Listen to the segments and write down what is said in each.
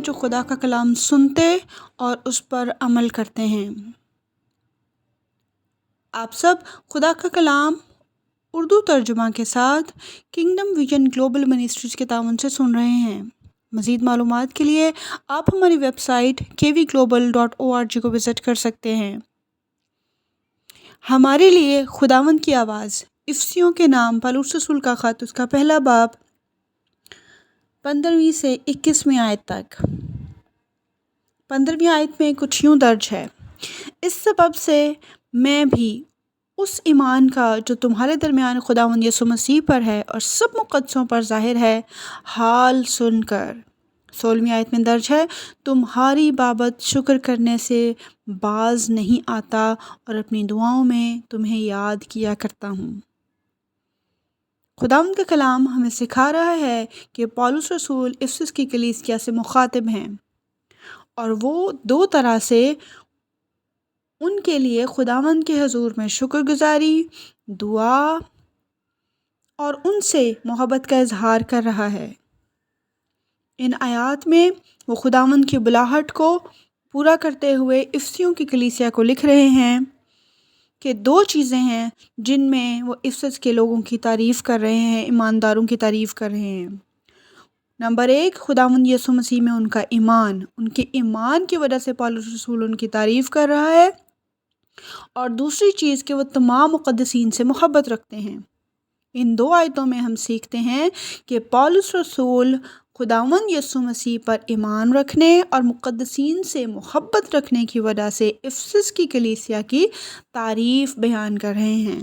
جو خدا کا کلام سنتے اور اس پر عمل کرتے ہیں۔ آپ سب خدا کا کلام اردو ترجمہ کے ساتھ کنگڈم ویژن گلوبل منسٹریز کے تعاون سے سن رہے ہیں۔ مزید معلومات کے لیے آپ ہماری ویب سائٹ kvglobal.org کو وزٹ کر سکتے ہیں۔ ہمارے لیے خداوند کی آواز، افسیوں کے نام پالوس رسول کا خط، اس کا پہلا باب 15 سے 21 آیت تک۔ 15 آیت میں کچھ یوں درج ہے: اس سبب سے میں بھی اس ایمان کا جو تمہارے درمیان خداوند یسوع مسیح پر ہے اور سب مقدسوں پر ظاہر ہے، حال سن کر۔ 16 آیت میں درج ہے: تمہاری بابت شکر کرنے سے باز نہیں آتا اور اپنی دعاؤں میں تمہیں یاد کیا کرتا ہوں۔ خداوند کا کلام ہمیں سکھا رہا ہے کہ پولس رسول افسس کی کلیسیا سے مخاطب ہیں، اور وہ دو طرح سے ان کے لیے خداوند کے حضور میں شکر گزاری، دعا اور ان سے محبت کا اظہار کر رہا ہے۔ ان آیات میں وہ خداوند کی بلاہٹ کو پورا کرتے ہوئے افسیوں کی کلیسیا کو لکھ رہے ہیں کہ دو چیزیں ہیں جن میں وہ افسس کے لوگوں کی تعریف کر رہے ہیں، ایمانداروں کی تعریف کر رہے ہیں۔ نمبر 1، خداوند یسوع مسیح میں ان کا ایمان، ان کے ایمان کی وجہ سے پولس رسول ان کی تعریف کر رہا ہے، اور دوسری چیز کہ وہ تمام مقدسین سے محبت رکھتے ہیں۔ ان دو آیتوں میں ہم سیکھتے ہیں کہ پولس رسول خداوند یسوع مسیح پر ایمان رکھنے اور مقدسین سے محبت رکھنے کی وجہ سے افسس کی کلیسیا کی تعریف بیان کر رہے ہیں۔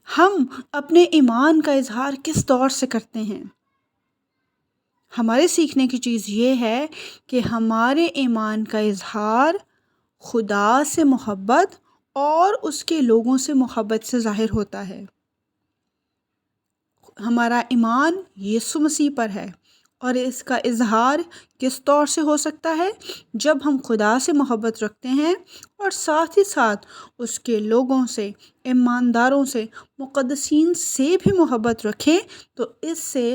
ہم اپنے ایمان کا اظہار کس طور سے کرتے ہیں؟ ہمارے سیکھنے کی چیز یہ ہے کہ ہمارے ایمان کا اظہار خدا سے محبت اور اس کے لوگوں سے محبت سے ظاہر ہوتا ہے۔ ہمارا ایمان یسوع مسیح پر ہے، اور اس کا اظہار کس طور سے ہو سکتا ہے؟ جب ہم خدا سے محبت رکھتے ہیں اور ساتھ ہی ساتھ اس کے لوگوں سے، ایمانداروں سے، مقدسین سے بھی محبت رکھیں تو اس سے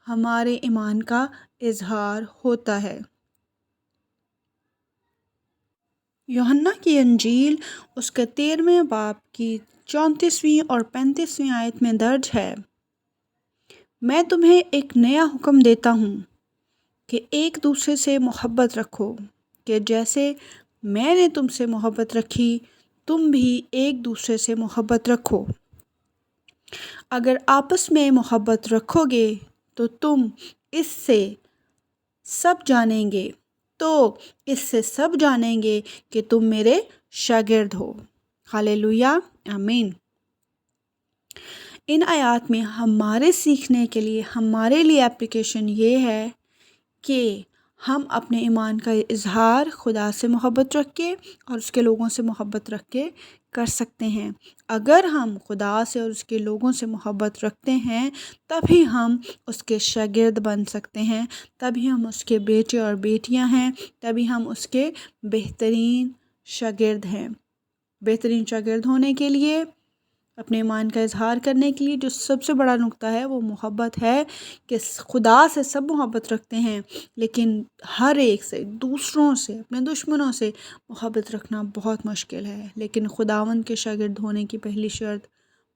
ہمارے ایمان کا اظہار ہوتا ہے۔ یوحنا کی انجیل اس کے 13ویں باب کی 34 اور 35 آیت میں درج ہے: میں تمہیں ایک نیا حکم دیتا ہوں کہ ایک دوسرے سے محبت رکھو، کہ جیسے میں نے تم سے محبت رکھی تم بھی ایک دوسرے سے محبت رکھو۔ اگر آپس میں محبت رکھو گے تو تم اس سے سب جانیں گے کہ تم میرے شاگرد ہو۔ ہالےلویا، آمین۔ ان آیات میں ہمارے سیکھنے کے لیے، ہمارے لیے اپلیکیشن یہ ہے کہ ہم اپنے ایمان کا اظہار خدا سے محبت رکھ کے اور اس کے لوگوں سے محبت رکھ کے کر سکتے ہیں۔ اگر ہم خدا سے اور اس کے لوگوں سے محبت رکھتے ہیں تبھی ہم اس کے شاگرد بن سکتے ہیں، تبھی ہم اس کے بیٹے اور بیٹیاں ہیں، تبھی ہم اس کے بہترین شاگرد ہیں۔ بہترین شاگرد ہونے کے لیے، اپنے ایمان کا اظہار کرنے کے لیے جو سب سے بڑا نقطہ ہے وہ محبت ہے، کہ خدا سے سب محبت رکھتے ہیں لیکن ہر ایک سے، دوسروں سے، اپنے دشمنوں سے محبت رکھنا بہت مشکل ہے۔ لیکن خداوند کے شاگرد ہونے کی پہلی شرط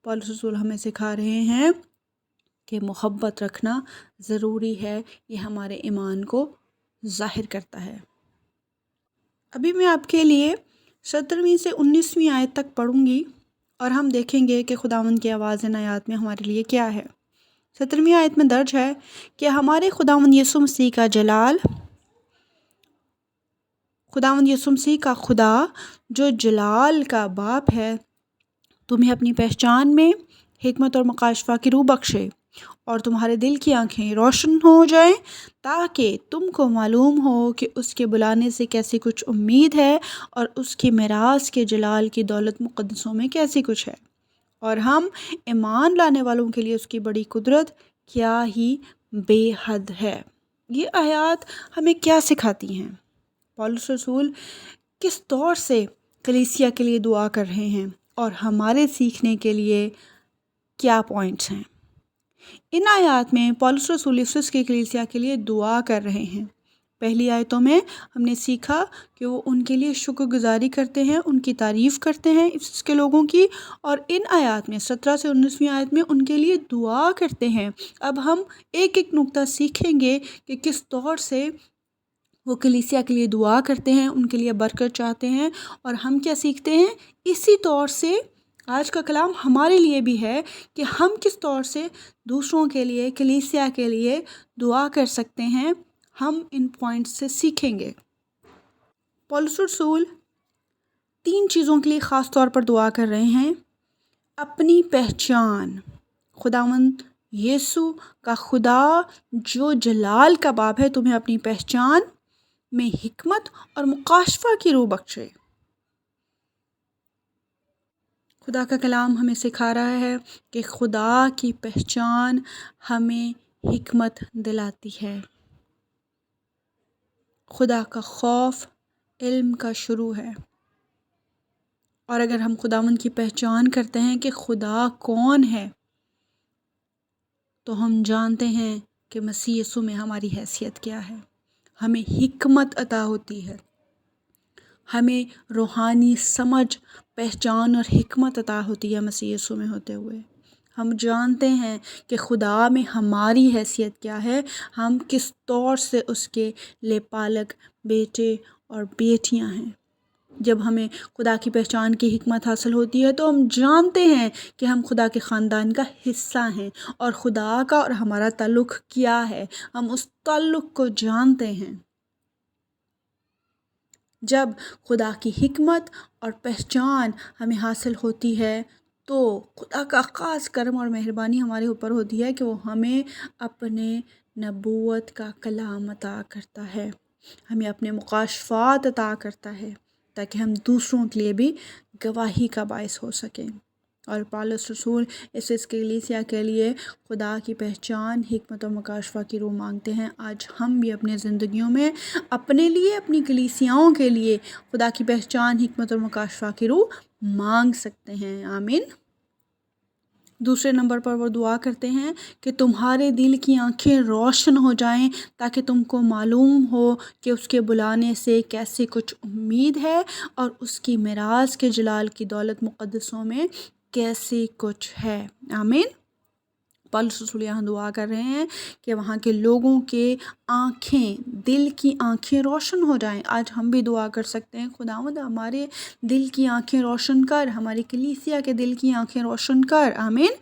پولس رسول ہمیں سکھا رہے ہیں کہ محبت رکھنا ضروری ہے، یہ ہمارے ایمان کو ظاہر کرتا ہے۔ ابھی میں آپ کے لیے 17 سے 19 آیت تک پڑھوں گی اور ہم دیکھیں گے کہ خداوند کی آواز ان آیات میں ہمارے لیے کیا ہے۔ 17 آیت میں درج ہے کہ ہمارے خداوند یسوع مسیح کا جلال، خداوند یسوع مسیح کا خدا جو جلال کا باپ ہے، تمہیں اپنی پہچان میں حکمت اور مکاشفہ کی روح بخشے، اور تمہارے دل کی آنکھیں روشن ہو جائیں تاکہ تم کو معلوم ہو کہ اس کے بلانے سے کیسی کچھ امید ہے اور اس کی میراث کے جلال کی دولت مقدسوں میں کیسی کچھ ہے، اور ہم ایمان لانے والوں کے لیے اس کی بڑی قدرت کیا ہی بے حد ہے۔ یہ آیات ہمیں کیا سکھاتی ہیں؟ پولس رسول کس طور سے کلیسیا کے لیے دعا کر رہے ہیں اور ہمارے سیکھنے کے لیے کیا پوائنٹس ہیں؟ ان آیات میں پولس رسول افسس کی کلیسیا کے لیے دعا کر رہے ہیں، پہلی آیتوں میں ہم نے سیکھا کہ وہ ان کے لیے شکر گزاری کرتے ہیں، ان کی تعریف کرتے ہیں اس کے لوگوں کی، اور ان آیات میں 17 سے 19ویں آیت میں ان کے لیے دعا کرتے ہیں۔ اب ہم ایک ایک نقطہ سیکھیں گے کہ کس طور سے وہ کلیسیا کے لیے دعا کرتے ہیں، ان کے لیے برکت چاہتے ہیں، اور ہم کیا سیکھتے ہیں۔ اسی طور سے آج کا کلام ہمارے لیے بھی ہے کہ ہم کس طور سے دوسروں کے لیے، کلیسیا کے لیے دعا کر سکتے ہیں۔ ہم ان پوائنٹس سے سیکھیں گے۔ پولس رسول 3 چیزوں کے لیے خاص طور پر دعا کر رہے ہیں۔ اپنی پہچان، خداوند یسوع کا خدا جو جلال کا باب ہے تمہیں اپنی پہچان میں حکمت اور مکاشفہ کی روح بخشے۔ خدا کا کلام ہمیں سکھا رہا ہے کہ خدا کی پہچان ہمیں حکمت دلاتی ہے۔ خدا کا خوف علم کا شروع ہے، اور اگر ہم خداوند کی پہچان کرتے ہیں کہ خدا کون ہے تو ہم جانتے ہیں کہ مسیح یسوع میں ہماری حیثیت کیا ہے۔ ہمیں حکمت عطا ہوتی ہے، ہمیں روحانی سمجھ، پہچان اور حکمت عطا ہوتی ہے مسیح یسوع میں ہوتے ہوئے۔ ہم جانتے ہیں کہ خدا میں ہماری حیثیت کیا ہے، ہم کس طور سے اس کے لیپالک بیٹے اور بیٹیاں ہیں۔ جب ہمیں خدا کی پہچان کی حکمت حاصل ہوتی ہے تو ہم جانتے ہیں کہ ہم خدا کے خاندان کا حصہ ہیں، اور خدا کا اور ہمارا تعلق کیا ہے، ہم اس تعلق کو جانتے ہیں۔ جب خدا کی حکمت اور پہچان ہمیں حاصل ہوتی ہے تو خدا کا خاص کرم اور مہربانی ہمارے اوپر ہوتی ہے کہ وہ ہمیں اپنے نبوت کا کلام عطا کرتا ہے، ہمیں اپنے مکاشفات عطا کرتا ہے، تاکہ ہم دوسروں کے لیے بھی گواہی کا باعث ہو سکیں۔ اور پولس رسول اس کلیسیا کے لیے خدا کی پہچان، حکمت و مکاشفہ کی روح مانگتے ہیں۔ آج ہم بھی اپنے زندگیوں میں اپنے لیے، اپنی کلیسیاؤں کے لیے خدا کی پہچان، حکمت اور مکاشفہ کی روح مانگ سکتے ہیں۔ آمین۔ دوسرے نمبر پر وہ دعا کرتے ہیں کہ تمہارے دل کی آنکھیں روشن ہو جائیں تاکہ تم کو معلوم ہو کہ اس کے بلانے سے کیسی کچھ امید ہے، اور اس کی میراث کے جلال کی دولت مقدسوں میں کیسی کچھ ہے۔ آمین۔ پولس رسول یہاں دعا کر رہے ہیں کہ وہاں کے لوگوں کے آنکھیں، دل کی آنکھیں روشن ہو جائیں۔ آج ہم بھی دعا کر سکتے ہیں، خداوند ہمارے دل کی آنکھیں روشن کر، ہماری کلیسیا کے دل کی آنکھیں روشن کر۔ آمین۔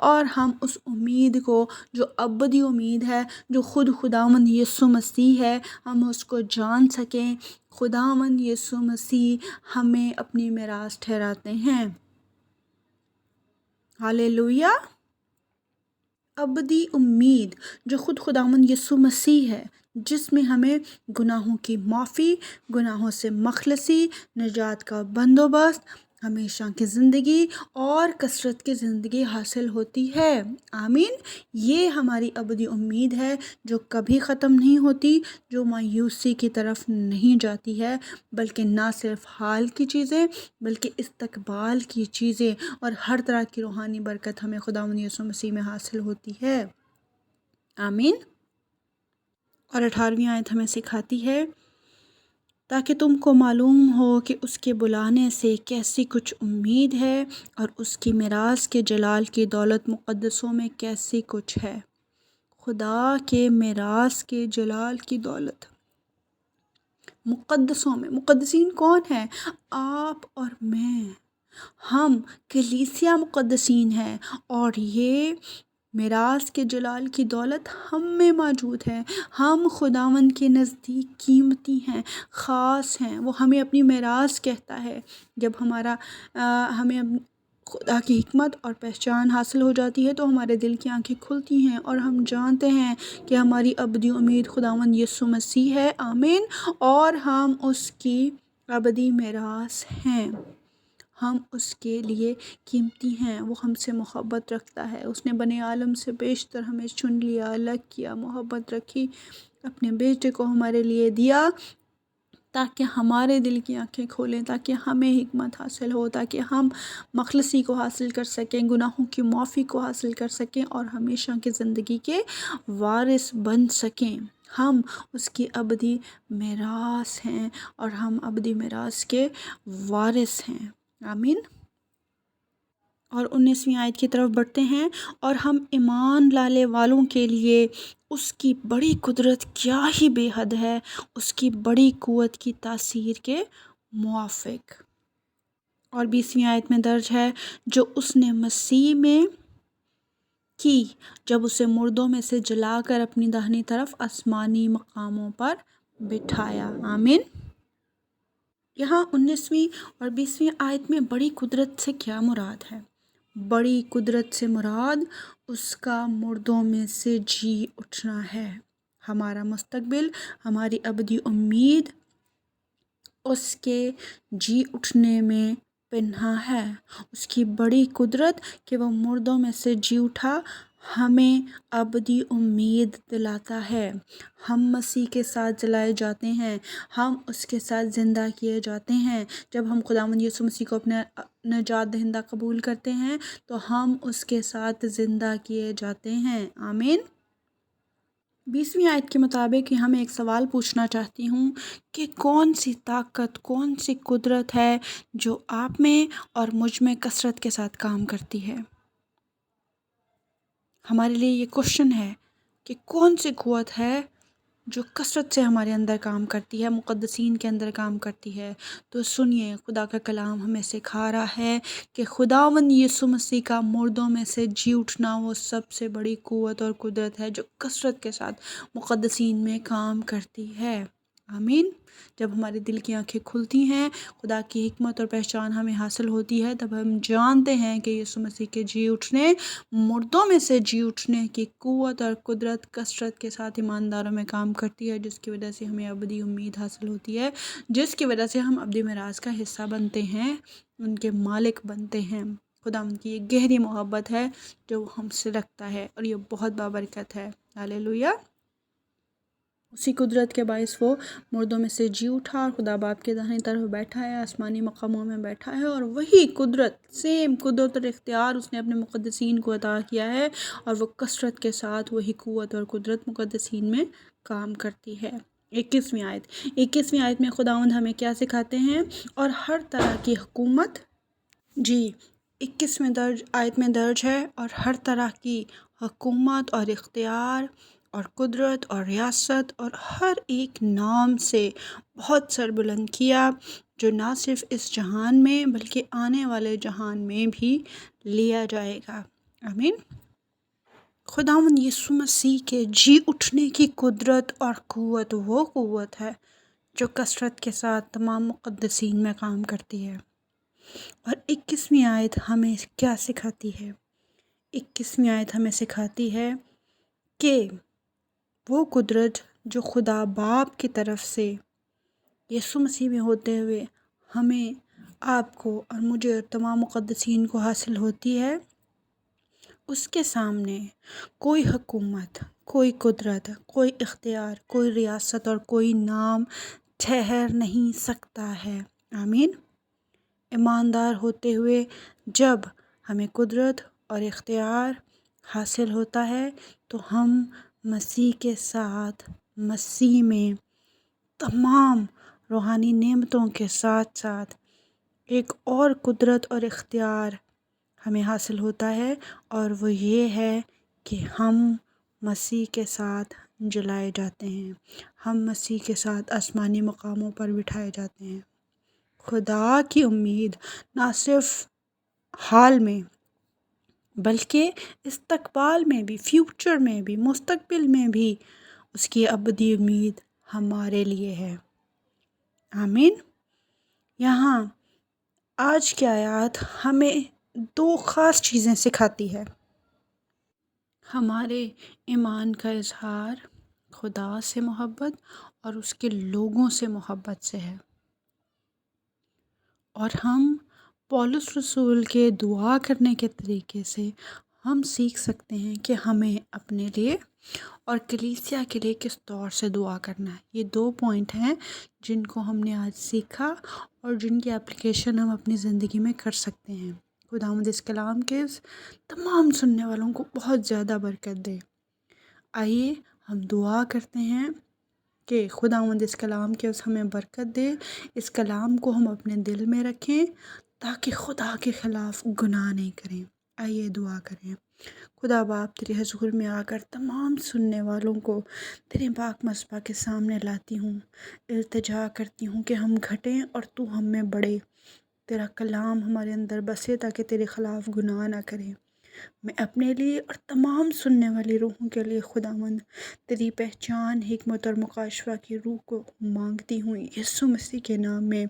اور ہم اس امید کو جو ابدی امید ہے، جو خود خداوند یسوع مسیح ہے، ہم اس کو جان سکیں۔ خداوند یسوع مسیح ہمیں اپنی میراث ٹھہراتے ہیں۔ ہاللویا۔ ابدی امید جو خود خداوند یسوع مسیح ہے، جس میں ہمیں گناہوں کی معافی، گناہوں سے مخلصی، نجات کا بندوبست، ہمیشہ کی زندگی اور کثرت کی زندگی حاصل ہوتی ہے۔ آمین۔ یہ ہماری ابدی امید ہے جو کبھی ختم نہیں ہوتی، جو مایوسی کی طرف نہیں جاتی ہے، بلکہ نہ صرف حال کی چیزیں بلکہ استقبال کی چیزیں اور ہر طرح کی روحانی برکت ہمیں خداوند یسوع مسیح میں حاصل ہوتی ہے۔ آمین۔ اور 18ویں آیت ہمیں سکھاتی ہے تاکہ تم کو معلوم ہو کہ اس کے بلانے سے کیسی کچھ امید ہے، اور اس کی میراث کے جلال کی دولت مقدسوں میں کیسی کچھ ہے۔ خدا کے میراث کے جلال کی دولت مقدسوں میں، مقدسین کون ہیں؟ آپ اور میں، ہم کلیسیا مقدسین ہیں، اور یہ میراث کے جلال کی دولت ہم میں موجود ہے۔ ہم خداوند کے نزدیک قیمتی ہیں، خاص ہیں۔ وہ ہمیں اپنی میراث کہتا ہے۔ جب ہمیں خدا کی حکمت اور پہچان حاصل ہو جاتی ہے تو ہمارے دل کی آنکھیں کھلتی ہیں، اور ہم جانتے ہیں کہ ہماری ابدی امید خداوند یسوع مسیح ہے۔ آمین۔ اور ہم اس کی ابدی میراث ہیں، ہم اس کے لیے قیمتی ہیں۔ وہ ہم سے محبت رکھتا ہے، اس نے بنی عالم سے بیشتر ہمیں چن لیا، الگ کیا، محبت رکھی، اپنے بیٹے کو ہمارے لیے دیا تاکہ ہمارے دل کی آنکھیں کھولیں، تاکہ ہمیں حکمت حاصل ہو، تاکہ ہم مخلصی کو حاصل کر سکیں، گناہوں کی معافی کو حاصل کر سکیں، اور ہمیشہ کی زندگی کے وارث بن سکیں۔ ہم اس کی ابدی میراث ہیں اور ہم ابدی میراث کے وارث ہیں۔ آمین۔ اور 19ویں آیت کی طرف بڑھتے ہیں، اور ہم ایمان لانے والوں کے لیے اس کی بڑی قدرت کیا ہی بے حد ہے، اس کی بڑی قوت کی تاثیر کے موافق۔ اور 20ویں آیت میں درج ہے، جو اس نے مسیح میں کی جب اسے مردوں میں سے جلا کر اپنی داہنی طرف آسمانی مقاموں پر بٹھایا۔ آمین۔ یہاں 19ویں اور 20ویں آیت میں بڑی قدرت سے کیا مراد ہے؟ بڑی قدرت سے مراد اس کا مردوں میں سے جی اٹھنا ہے۔ ہمارا مستقبل، ہماری ابدی امید اس کے جی اٹھنے میں پنہاں ہے۔ اس کی بڑی قدرت کہ وہ مردوں میں سے جی اٹھا ہمیں ابدی امید دلاتا ہے۔ ہم مسیح کے ساتھ جلائے جاتے ہیں، ہم اس کے ساتھ زندہ کیے جاتے ہیں۔ جب ہم خداوند یسوع مسیح کو اپنا نجات دہندہ قبول کرتے ہیں تو ہم اس کے ساتھ زندہ کیے جاتے ہیں۔ آمین۔ 20ویں آیت کے مطابق یہاں میں ایک سوال پوچھنا چاہتی ہوں کہ کون سی طاقت، کون سی قدرت ہے جو آپ میں اور مجھ میں کثرت کے ساتھ کام کرتی ہے؟ ہمارے لیے یہ کوشچن ہے کہ کون سی قوت ہے جو کثرت سے ہمارے اندر کام کرتی ہے، مقدسین کے اندر کام کرتی ہے۔ تو سنیے، خدا کا کلام ہمیں سکھا رہا ہے کہ خداوند یسوع مسیح کا مردوں میں سے جی اٹھنا وہ سب سے بڑی قوت اور قدرت ہے جو کثرت کے ساتھ مقدسین میں کام کرتی ہے۔ آمین۔ جب ہمارے دل کی آنکھیں کھلتی ہیں، خدا کی حکمت اور پہچان ہمیں حاصل ہوتی ہے، تب ہم جانتے ہیں کہ یسوع مسیح کے جی اٹھنے، مردوں میں سے جی اٹھنے کی قوت اور قدرت کثرت کے ساتھ ایمانداروں میں کام کرتی ہے، جس کی وجہ سے ہمیں ابدی امید حاصل ہوتی ہے، جس کی وجہ سے ہم ابدی میراث کا حصہ بنتے ہیں، ان کے مالک بنتے ہیں۔ خدا ان کی یہ گہری محبت ہے جو وہ ہم سے رکھتا ہے، اور یہ بہت بابرکت ہے۔ ہاللیلویہ۔ اسی قدرت کے باعث وہ مردوں میں سے جی اٹھا اور خدا باپ کے داہنی طرف بیٹھا ہے، آسمانی مقاموں میں بیٹھا ہے، اور وہی قدرت، سیم قدرت اور اختیار اس نے اپنے مقدسین کو عطا کیا ہے، اور وہ کثرت کے ساتھ وہی قوت اور قدرت مقدسین میں کام کرتی ہے۔ 21ویں آیت میں خداوند ہمیں کیا سکھاتے ہیں؟ اور ہر طرح کی حکومت، جی 21ویں آیت میں درج ہے، اور ہر طرح کی حکومت اور اختیار اور قدرت اور ریاست اور ہر ایک نام سے بہت سر بلند کیا، جو نہ صرف اس جہان میں بلکہ آنے والے جہان میں بھی لیا جائے گا۔ آمین۔ خداوند یسوع مسیح کے جی اٹھنے کی قدرت اور قوت وہ قوت ہے جو کثرت کے ساتھ تمام مقدسین میں کام کرتی ہے۔ اور 21ویں آیت ہمیں کیا سکھاتی ہے؟ 21ویں آیت ہمیں سکھاتی ہے کہ وہ قدرت جو خدا باپ کی طرف سے یسوع مسیح میں ہوتے ہوئے ہمیں، آپ کو اور مجھے اور تمام مقدسین کو حاصل ہوتی ہے، اس کے سامنے کوئی حکومت، کوئی قدرت، کوئی اختیار، کوئی ریاست اور کوئی نام ٹھہر نہیں سکتا ہے۔ آمین۔ ایماندار ہوتے ہوئے جب ہمیں قدرت اور اختیار حاصل ہوتا ہے تو ہم مسیح کے ساتھ، مسیح میں تمام روحانی نعمتوں کے ساتھ ساتھ ایک اور قدرت اور اختیار ہمیں حاصل ہوتا ہے، اور وہ یہ ہے کہ ہم مسیح کے ساتھ جلائے جاتے ہیں، ہم مسیح کے ساتھ آسمانی مقاموں پر بٹھائے جاتے ہیں۔ خدا کی امید نہ صرف حال میں بلکہ استقبال میں بھی، فیوچر میں بھی، مستقبل میں بھی اس کی ابدی امید ہمارے لیے ہے۔ آمین۔ یہاں آج کی آیات ہمیں دو خاص چیزیں سکھاتی ہے۔ ہمارے ایمان کا اظہار خدا سے محبت اور اس کے لوگوں سے محبت سے ہے، اور ہم پولس رسول کے دعا کرنے کے طریقے سے ہم سیکھ سکتے ہیں کہ ہمیں اپنے لیے اور کلیسیا کے لیے کس طور سے دعا کرنا ہے۔ یہ دو پوائنٹ ہیں جن کو ہم نے آج سیکھا اور جن کی اپلیکیشن ہم اپنی زندگی میں کر سکتے ہیں۔ خداوند اس کلام کے تمام سننے والوں کو بہت زیادہ برکت دے۔ آئیے ہم دعا کرتے ہیں کہ خداوند اس کلام کے ہمیں برکت دے، اس کلام کو ہم اپنے دل میں رکھیں تاکہ خدا کے خلاف گناہ نہیں کریں۔ آئیے دعا کریں۔ خدا باپ تیرے حضور میں آ کر تمام سننے والوں کو تیرے پاک مصباح کے سامنے لاتی ہوں، التجا کرتی ہوں کہ ہم گھٹیں اور تو ہم میں بڑھے، تیرا کلام ہمارے اندر بسے تاکہ تیرے خلاف گناہ نہ کریں۔ میں اپنے لیے اور تمام سننے والی روحوں کے لیے خداوند تیری پہچان، حکمت اور مکاشفہ کی روح کو مانگتی ہوں یسوع مسیح کے نام میں۔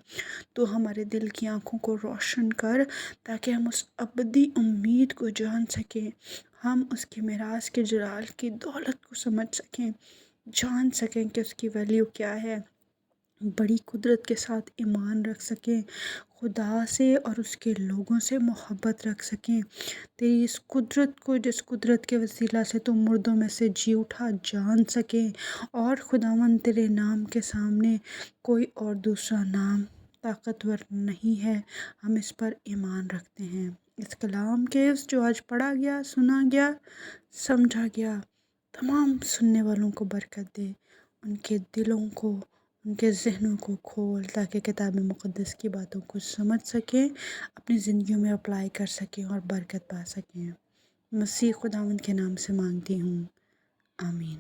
تو ہمارے دل کی آنکھوں کو روشن کر تاکہ ہم اس ابدی امید کو جان سکیں، ہم اس کی میراث کے جلال کی دولت کو سمجھ سکیں، جان سکیں کہ اس کی ویلیو کیا ہے، بڑی قدرت کے ساتھ ایمان رکھ سکیں، خدا سے اور اس کے لوگوں سے محبت رکھ سکیں، تیری اس قدرت کو جس قدرت کے وسیلہ سے تو مردوں میں سے جی اٹھا جان سکیں، اور خداوند تیرے نام کے سامنے کوئی اور دوسرا نام طاقتور نہیں ہے، ہم اس پر ایمان رکھتے ہیں۔ اس کلام کے جو آج پڑھا گیا، سنا گیا، سمجھا گیا، تمام سننے والوں کو برکت دے، ان کے دلوں کو، ان کے ذہنوں کو کھول تاکہ کتاب مقدس کی باتوں کو سمجھ سکیں، اپنی زندگیوں میں اپلائی کر سکیں اور برکت پا سکیں۔ مسیح خداوند کے نام سے مانگتی ہوں، آمین۔